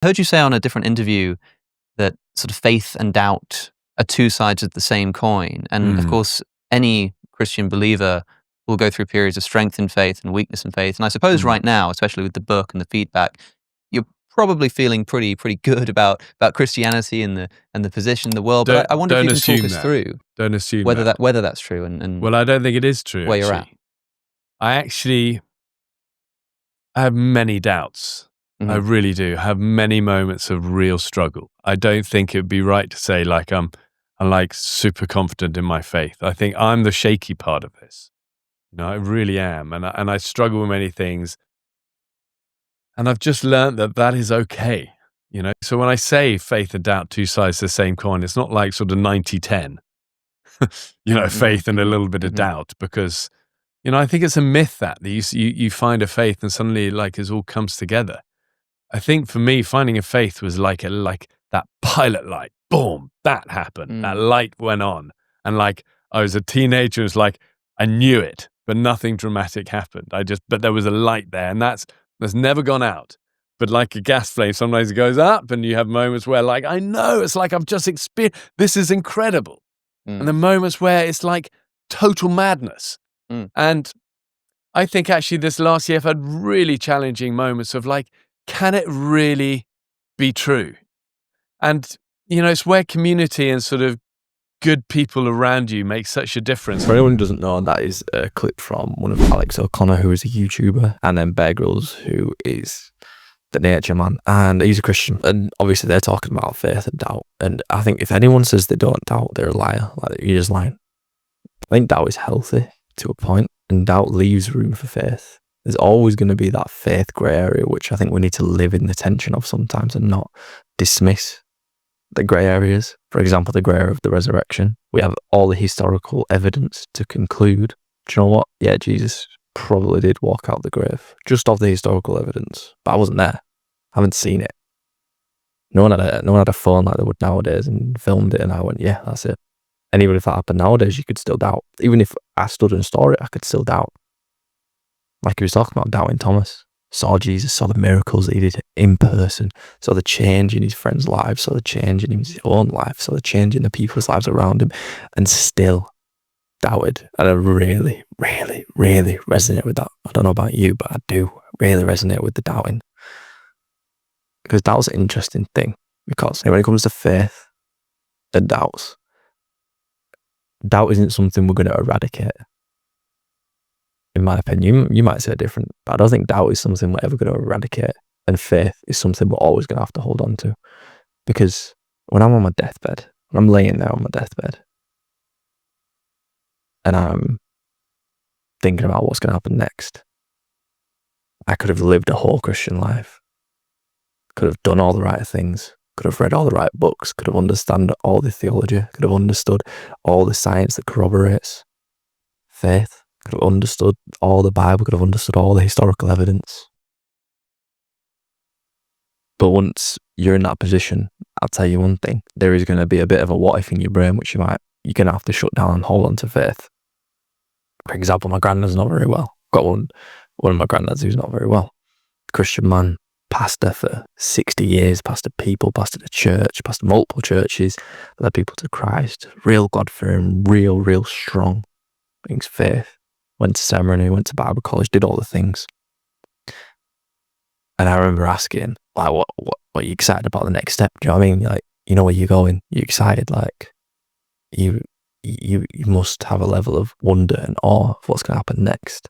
I heard you say on a different interview that sort of faith and doubt are two sides of the same coin. And of course, any Christian believer will go through periods of strength in faith and weakness in faith. And I suppose right now, especially with the book and the feedback, you're probably feeling pretty good about Christianity and the position in the world. But I wonder if you can talk us through Don't assume whether that's true and well, I don't think it is true. Where you're at. I have many doubts. Mm-hmm. I really do. I have many moments of real struggle. I don't think it would be right to say like I'm like super confident in my faith. I think I'm the shaky part of this. You know, I really am, and I struggle with many things. And I've just learned that is okay. You know, so when I say faith and doubt, two sides of the same coin, it's not like sort of 90-10. You know, faith and a little bit of doubt, because you know, I think it's a myth that you find a faith and suddenly like it all comes together. I think for me, finding a faith was like that pilot light, boom, that happened. That light went on. And like, I was a teenager, it was like, I knew it, but nothing dramatic happened. But there was a light there, and that's never gone out. But like a gas flame, sometimes it goes up and you have moments where like, I know, it's like I've just experienced, this is incredible. And the moments where it's like total madness. And I think actually this last year I've had really challenging moments of like, can it really be true? And, you know, it's where community and sort of good people around you make such a difference. For anyone who doesn't know, that is a clip from one of Alex O'Connor, who is a YouTuber, and then Bear Grylls, who is the nature man, and he's a Christian. And obviously they're talking about faith and doubt. And I think if anyone says they don't doubt, they're a liar. Like, you're just lying. I think doubt is healthy to a point, and doubt leaves room for faith. There's always going to be that faith grey area, which I think we need to live in the tension of sometimes and not dismiss the grey areas. For example, the grey area of the resurrection. We have all the historical evidence to conclude, do you know what? Yeah, Jesus probably did walk out the grave, just off the historical evidence. But I wasn't there. I haven't seen it. No one had a phone like they would nowadays and filmed it, and I went, yeah, that's it. And even if that happened nowadays, you could still doubt. Even if I stood and saw it, I could still doubt. Like he was talking about doubting Thomas. Saw Jesus, saw the miracles that he did in person, saw the change in his friends' lives, saw the change in his own life, saw the change in the people's lives around him, and still doubted. And I really, really, really resonate with that. I don't know about you, but I do really resonate with the doubting. Because doubt's an interesting thing. Because when it comes to faith and doubts, doubt isn't something we're going to eradicate. In my opinion, you might say different, but I don't think doubt is something we're ever going to eradicate. And faith is something we're always going to have to hold on to. Because when I'm on my deathbed, when I'm laying there on my deathbed, and I'm thinking about what's going to happen next, I could have lived a whole Christian life, could have done all the right things, could have read all the right books, could have understood all the theology, could have understood all the science that corroborates faith, could have understood all the Bible, could have understood all the historical evidence. But once you're in that position, I'll tell you one thing, there is going to be a bit of a what if in your brain, which you're going to have to shut down and hold on to faith. For example, my granddad's not very well. Got one of my granddads who's not very well. Christian man, pastor for 60 years, pastored people, pastored a church, pastored multiple churches, led people to Christ, real God-fearing, real strong in his faith. Went to seminary, went to Bible college, did all the things. And I remember asking, like, what are you excited about the next step? Do you know what I mean? Like, you know where you're going, you're excited, like, you must have a level of wonder and awe of what's going to happen next.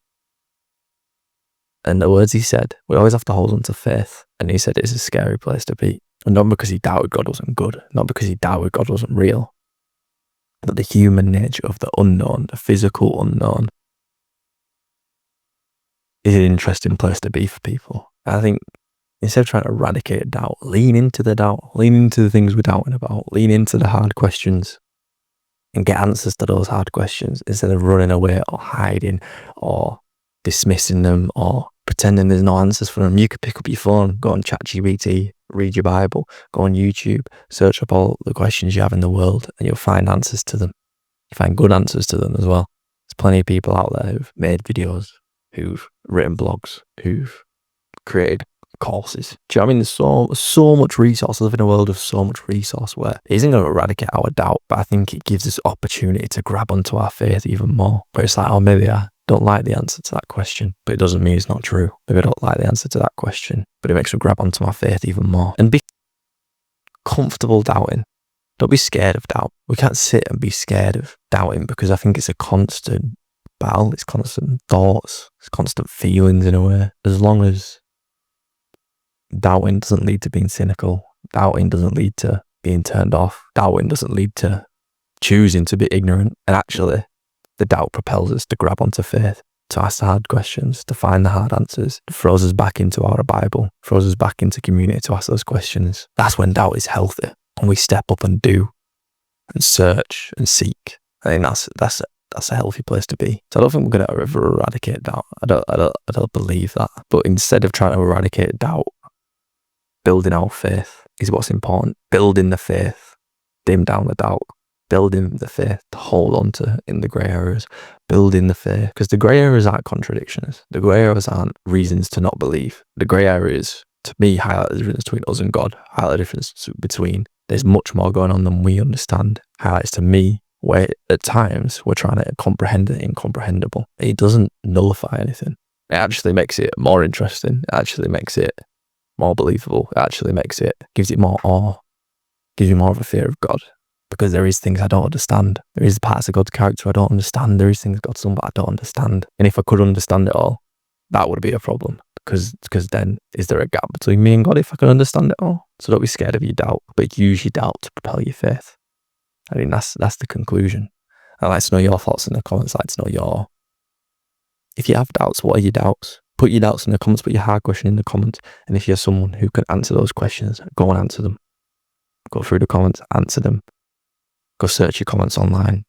And the words he said, we always have to hold on to faith. And he said it's a scary place to be. And not because he doubted God wasn't good, not because he doubted God wasn't real, but the human nature of the unknown, the physical unknown, is an interesting place to be for people. I think instead of trying to eradicate doubt, lean into the doubt, lean into the things we're doubting about, lean into the hard questions and get answers to those hard questions instead of running away or hiding or dismissing them or pretending there's no answers for them. You could pick up your phone, go on ChatGPT, read your Bible, go on YouTube, search up all the questions you have in the world, and you'll find answers to them. You find good answers to them as well. There's plenty of people out there who've made videos, who've written blogs, who've created courses. Do you know what I mean? There's so much resource. I live in a world of so much resource where it isn't going to eradicate our doubt, but I think it gives us opportunity to grab onto our faith even more. Where it's like, oh, maybe I don't like the answer to that question, but it doesn't mean it's not true. Maybe I don't like the answer to that question, but it makes me grab onto my faith even more. And be comfortable doubting. Don't be scared of doubt. We can't sit and be scared of doubting, because I think it's a constant battle. It's constant thoughts. It's constant feelings in a way. As long as doubting doesn't lead to being cynical, doubting doesn't lead to being turned off, doubting doesn't lead to choosing to be ignorant, and actually the doubt propels us to grab onto faith, to ask the hard questions, to find the hard answers, it throws us back into our Bible, throws us back into community to ask those questions. That's when doubt is healthy, and we step up and do and search and seek. I think that's a healthy place to be. So I don't think we're going to ever eradicate doubt. I don't believe that. But instead of trying to eradicate doubt, building our faith is what's important. Building the faith, dim down the doubt. Building the faith to hold on to in the grey areas. Building the faith. Because the grey areas aren't contradictions. The grey areas aren't reasons to not believe. The grey areas, to me, highlight the difference between us and God. Highlight the difference between there's much more going on than we understand. Highlights to me where at times we're trying to comprehend the incomprehensible. It doesn't nullify anything. It actually makes it more interesting. It actually makes it more believable. It actually gives it more awe. Gives you more of a fear of God. Because there is things I don't understand. There is parts of God's character I don't understand. There is things God's done but I don't understand. And if I could understand it all, that would be a problem. Because then is there a gap between me and God if I can understand it all? So don't be scared of your doubt, but use your doubt to propel your faith. I think that's the conclusion. I'd like to know your thoughts in the comments. I'd like to know if you have doubts, what are your doubts? Put your doubts in the comments, put your hard question in the comments. And if you're someone who can answer those questions, go and answer them. Go through the comments, answer them. Go search your comments online.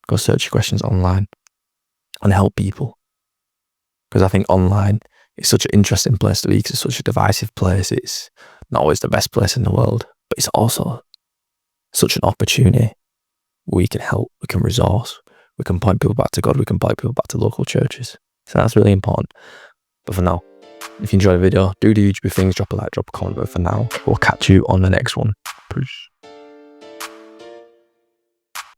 Go search your questions online and help people. Because I think online is such an interesting place to be, because it's such a divisive place. It's not always the best place in the world, but it's also such an opportunity. We can help, we can resource, we can point people back to God, we can point people back to local churches. So that's really important. But for now, if you enjoyed the video, do the YouTube things, drop a like, drop a comment. But for now, we'll catch you on the next one. Peace.